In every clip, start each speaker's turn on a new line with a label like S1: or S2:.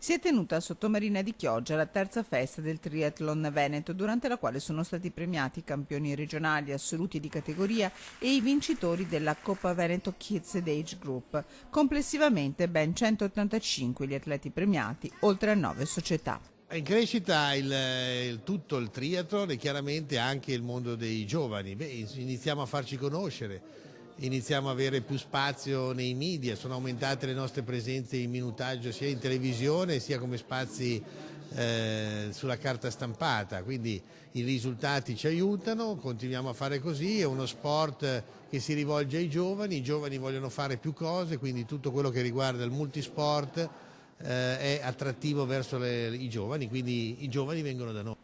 S1: Si è tenuta a Sottomarina di Chioggia la terza festa del Triathlon Veneto, durante la quale sono stati premiati i campioni regionali assoluti di categoria e i vincitori della Coppa Veneto Kids ed Age Group. Complessivamente ben 185 gli atleti premiati, oltre a 9 società.
S2: È in crescita tutto il triathlon e chiaramente anche il mondo dei giovani. Iniziamo a farci conoscere, iniziamo a avere più spazio nei media, sono aumentate le nostre presenze in minutaggio sia in televisione sia come spazi sulla carta stampata, quindi i risultati ci aiutano, continuiamo a fare così, è uno sport che si rivolge ai giovani, i giovani vogliono fare più cose, quindi tutto quello che riguarda il multisport è attrattivo verso i giovani, quindi i giovani vengono da noi.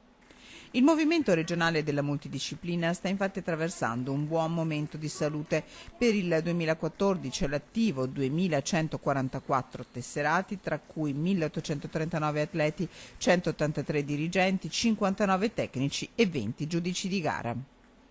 S1: Il movimento regionale della multidisciplina sta infatti attraversando un buon momento di salute. Per il 2014 all'attivo 2144 tesserati, tra cui 1839 atleti, 183 dirigenti, 59 tecnici e 20 giudici di gara.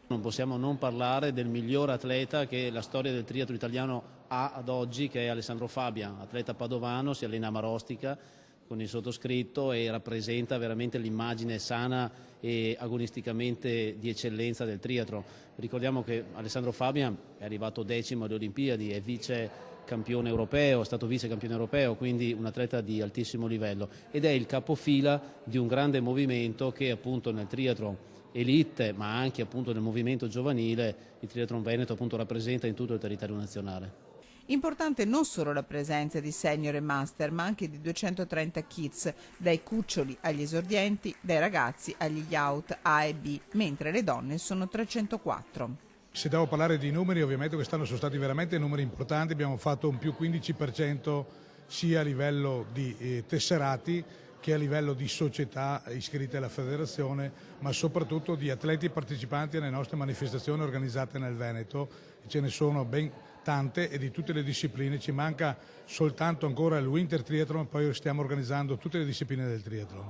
S3: Non possiamo non parlare del miglior atleta che la storia del triathlon italiano ha ad oggi, che è Alessandro Fabian, atleta padovano, si allena a Marostica con il sottoscritto e rappresenta veramente l'immagine sana e agonisticamente di eccellenza del triathlon. Ricordiamo che Alessandro Fabian è arrivato 10° alle Olimpiadi, è vice campione europeo, è stato vice campione europeo, quindi un atleta di altissimo livello ed è il capofila di un grande movimento che appunto nel triathlon elite, ma anche appunto nel movimento giovanile, il Triathlon Veneto appunto rappresenta in tutto il territorio nazionale.
S1: Importante non solo la presenza di senior e master, ma anche di 230 kids, dai cuccioli agli esordienti, dai ragazzi agli youth A e B, mentre le donne sono 304.
S4: Se devo parlare di numeri, ovviamente quest'anno sono stati veramente numeri importanti, abbiamo fatto un più 15% sia a livello di tesserati che a livello di società iscritte alla federazione, ma soprattutto di atleti partecipanti alle nostre manifestazioni organizzate nel Veneto. Ce ne sono ben tante e di tutte le discipline, ci manca soltanto ancora il Winter Triathlon, poi stiamo organizzando tutte le discipline del triathlon.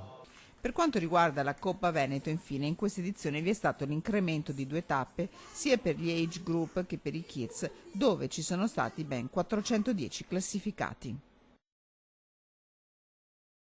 S1: Per quanto riguarda la Coppa Veneto, infine, in questa edizione vi è stato l'incremento di 2 tappe sia per gli age group che per i kids, dove ci sono stati ben 410 classificati.